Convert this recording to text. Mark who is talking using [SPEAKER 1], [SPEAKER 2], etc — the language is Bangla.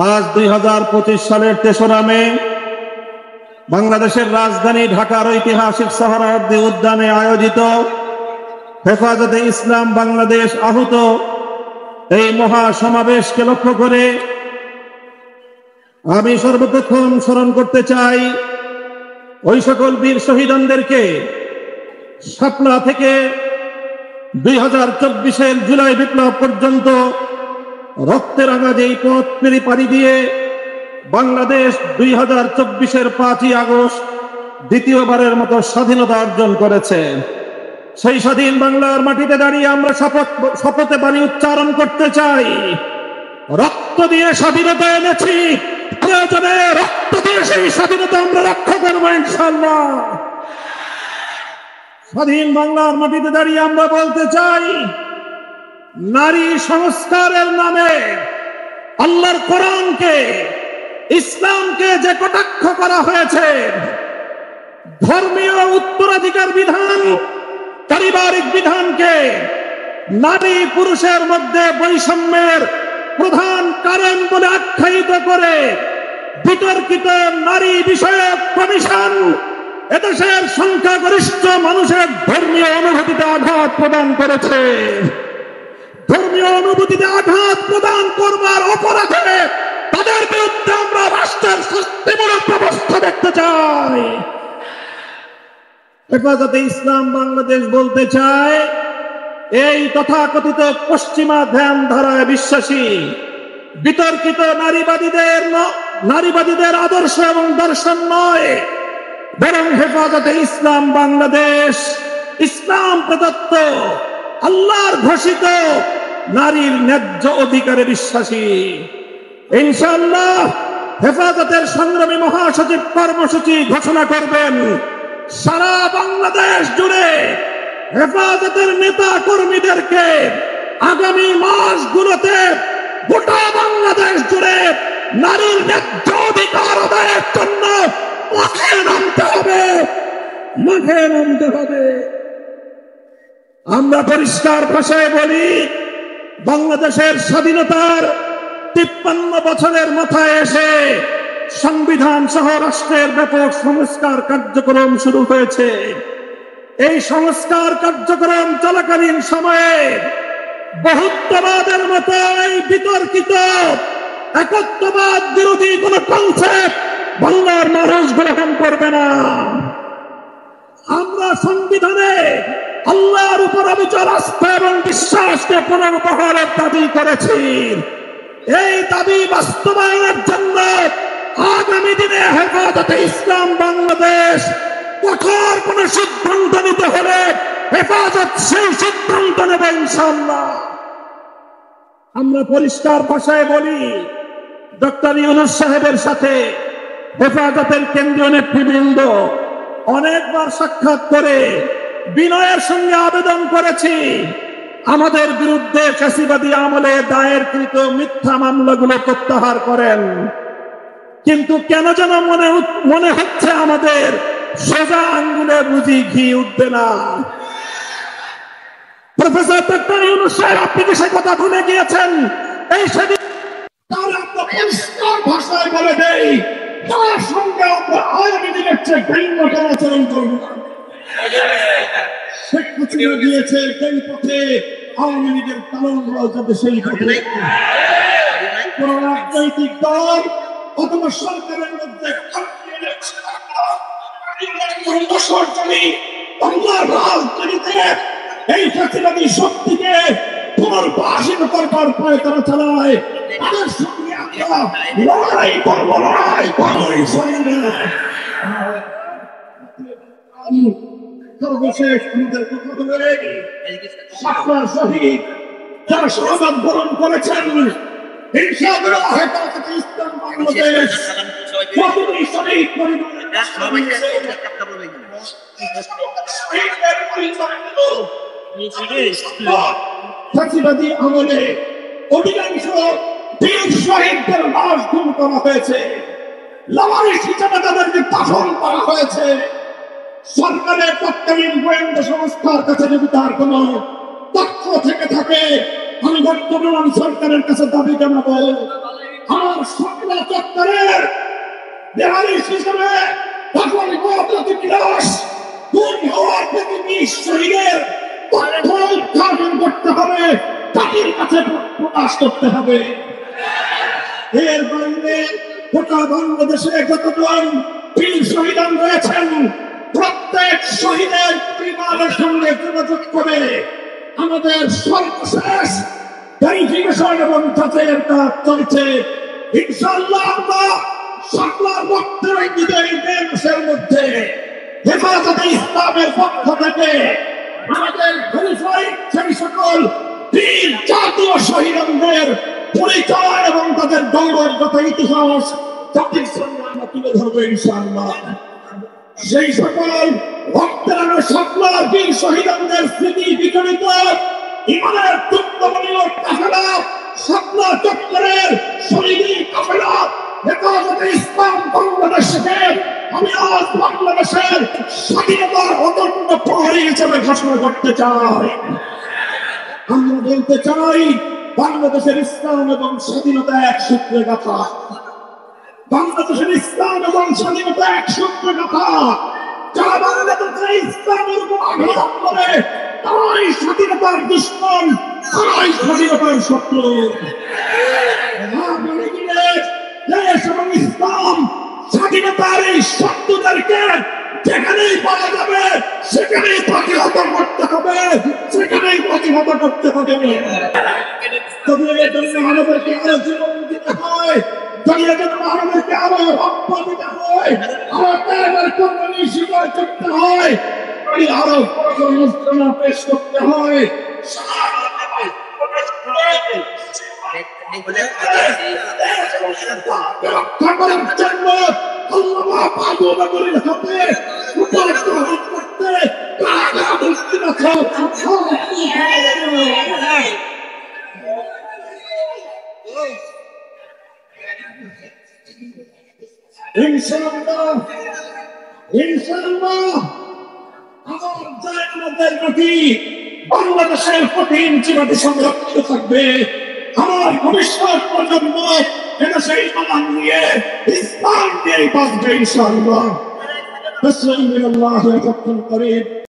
[SPEAKER 1] আজ 2025 সালের 3রা মে বাংলাদেশের রাজধানী ঢাকার ঐতিহাসিক সোহরাওয়ার্দী উদ্যানে আয়োজিত হেফাজতে ইসলাম বাংলাদেশ আহুত এই মহা সমাবেশকে লক্ষ্য করে আমি সর্বপ্রথম স্মরণ করতে চাই ওই সকল বীর শহীদদেরকে। শাপলা থেকে 2024-এর জুলাই বিপ্লব পর্যন্ত রক্তের রাঙা যেই পথ পাড়ি দিয়ে বাংলাদেশ 2024-এর 5ই আগস্ট দ্বিতীয়বারের মতো স্বাধীনতা অর্জন করেছে। সেই স্বাধীন বাংলার মাটিতে দাঁড়িয়ে আমরা শপথে বাণী উচ্চারণ করতে চাই, রক্ত দিয়ে স্বাধীনতা এনেছি, প্রয়োজনে রক্ত দিয়ে সেই স্বাধীনতা আমরা রক্ষা করবো ইনশাআল্লাহ। স্বাধীন বাংলার মাটিতে দাঁড়িয়ে আমরা বলতে চাই, নারী সংস্কারের নামে আল্লাহর কোরআনকে, ইসলামকে যে কটাক্ষ করা হয়েছে, ধর্মীয় উত্তরাধিকার বিধান, পারিবারিক বিধানকে নারী পুরুষের মধ্যে বৈষম্যের প্রধান কারণ বলে আখ্যায়িত করে বিতর্কিত নারী বিষয়ক কমিশন এদেশের সংখ্যাগরিষ্ঠ মানুষের ধর্মীয় অনুভূতিতে আঘাত প্রদান করেছে। ধর্মীয় অনুভূতিতে আঘাত প্রদান করবার অপরাধে তাদের বিরুদ্ধে আমরা রাষ্ট্রের শাস্তিমূলক ব্যবস্থা দেখতে চাই। হেফাজতে ইসলাম বাংলাদেশ বলতে চায়, এই তথাকথিত পশ্চিমা ধ্যান ধারায় বিশ্বাসী বিতর্কিত নারীবাদীদের আদর্শ এবং দর্শন নয়, বরং হেফাজতে ইসলাম বাংলাদেশ ইসলাম প্রদত্ত আল্লাহর ঘোষিত নারীর ন্যায্য অধিকারে বিশ্বাসী। ইনশাআল্লাহ হেফাজতের সংগ্রামী মহাসচিব কর্মসূচি ঘোষণা করবেন। সারা বাংলাদেশ জুড়ে হেফাজতের নেতা কর্মীদেরকে আগামী মাসগুলোতে গোটা বাংলাদেশ জুড়ে নারীর ন্যায্য অধিকার আদায়ের জন্য মাঠে নামতে হবে। আমরা পরিষ্কার ভাষায় বলি, বাংলাদেশের স্বাধীনতার 53 বছরের মাথায় এসে সংবিধান সহ রাষ্ট্রের ব্যাপক সংস্কার কার্যক্রম শুরু হয়েছে। এই সংস্কার কার্যক্রম চলাকালীন সময়ে বহুত্ববাদের মতো এই বিতর্কিত একত্ববাদ বিরোধী কোন কনসেপ্ট বাংলার মানুষ গ্রহণ করবে না। আমরা সংবিধানে আল্লাহর উপর অবিচল আস্থা এবং বিশ্বাসকে পুনর্বহালের দাবি করেছি। এই দাবি বাস্তবায়নের জন্য আগামী দিনে হেফাজতে ইসলাম বাংলাদেশ কঠোর কোন সিদ্ধান্ত নিতে হলে হেফাজত সেই সিদ্ধান্ত নেবে ইনশাআল্লাহ। আমরা পরিষ্কার ভাষায় বলি, ডক্টর ইউনূস সাহেবের সাথে হেফাজতের কেন্দ্রীয় নেতৃবৃন্দ অনেকবার সাক্ষাৎ করে বিনয়ের সঙ্গে আবেদন করেছি, আমাদের বিরুদ্ধে ফ্যাসিবাদী আমলে দায়েরকৃত মিথ্যা মামলাগুলো প্রত্যাহার করেন। কিন্তু কেন যেন মনে হচ্ছে আমাদের সোজা আঙ্গুলে বুঝি ঘি উঠবে না। প্রফেসর ডক্টর ইউনূস সাহেব, আপনি কি সে কথা ভুলে গিয়েছেন? এই সেদিন পরিষ্কার ভাষায় বলে দেই, তার সঙ্গে আমরা আওয়ামী লীগের চেয়ে ভিন্ন আচরণ করব না। শেখ হাসিনা দিয়েছে যেই পথে, আওয়ামী লীগের পালন যাতে সেই পথে। কোন রাজনৈতিক দল অথবা সরকারের মধ্যে রাজনীতিতে এই ফ্যাসিবাদী শক্তিকে পুনর্বাসিত করবার প্রয়ত্ন চালায়, তাদের সঙ্গে আমরা লড়াই করবো। সর্বশেষ আমাদের কথা বলে, শাপলার শহীদ যারা শাহাদাত বরণ করেছেন, ইনশাআল্লাহ হেফাজতে ইসলাম বাংলাদেশ প্রতিটি শহীদ পরিবারের ফ্যাসিবাদী আমলে অধিকাংশ বীর শহীদদের লাশ গুম করা হয়েছে, লাওয়ারিস হিসেবে তাদেরকে দাফন করা হয়েছে। সরকারের তৎকালীন গোয়েন্দা সংস্থার কাছে যদি তার কোন তথ্য থেকে থাকে, আমি বর্তমান সরকারের কাছে দাবি জানাবো, আমার স্বপ্ন চত্বরের দেহালিস হিসেবে তখন বিলাস গুণ হওয়ার প্রতি শহীদের তথ্য উদ্ঘাটন করতে হবে, জাতির কাছে প্রকাশ করতে হবে। এর বাইরে গোটা বাংলাদেশে যতজন বীর শহীদান রয়েছেন প্রত্যেক শহীদের পরিবারের সঙ্গে যোগাযোগ করে আমাদের সর্বশেষ ভেরিফিকেশন এবং যাচাইয়ের কাজ চলছে। ইনশাআল্লাহ আমরা সকল রক্তের এই দেশের মধ্যে হেফাজতে ইসলামের পক্ষ থেকে আমাদের ভেরিফাইড সেই সকল বীর জাতীয় শহীদদের পরিচয় এবং তাদের গৌরবগত ইতিহাস জাতির সামনে আমরা তুলে ধরবো ইনশাআল্লাহ। সেই সকল রক্তের সকল বীর শহীদদের স্মৃতি বিজড়িত ইমানের তুল্যমূল্য কাফেলা শাপলা চত্বরের শহীদি কাফেলা হেফাজতে ইসলাম বাংলাদেশকে আমি আজ বাংলাদেশের স্বাধীনতার অদম্য প্রহরী হিসেবে ঘোষণা করতে চাই। আমরা বলতে চাই বাংলাদেশের ইসলাম এবং স্বাধীনতা এক সূত্রে গাথা। বাংলাদেশের ইসলাম এবং স্বাধীনতা এক সূত্রে গাথা। যারা বাংলাদেশের ইসলামের উপর আঘাত করে তারাই স্বাধীনতার দুশ্মন, তারাই স্বাধীনতার শত্রু। দেশ এবং ইসলাম স্বাধীনতার এই শত্রুদেরকে যেখানেই পাওয়া যাবে সেখানেই প্রতিহত করতে হবে, সেখানেই প্রতিহত করতে হবে। তবে এর জন্য আমাদেরকে আরো জীবন দিতে হয়, যদি এর জন্য আমাদেরকে আরো রক্ত দিতে হয়, আরো ত্যাগের কোরবানি স্বীকার করতে হয়, আরো অনুষ্ঠান পেশ করতে হয়। রক্ষা করার জন্য আল্লাহ পাগলের হাতে করতে ইনশাআল্লাহ ইনশাআল্লাহ আমার জায়গাদের প্রতি বাংলাদেশের কঠিন চিরটি সংরক্ষিত থাকবে। আমার ভবিষ্যৎ প্রজন্ম এদেশে ইমান নিয়ে ইসলাম নিয়ে বাঁচবে ইনশাআল্লাহ। বিসমিল্লাহির রহমানির রহিম।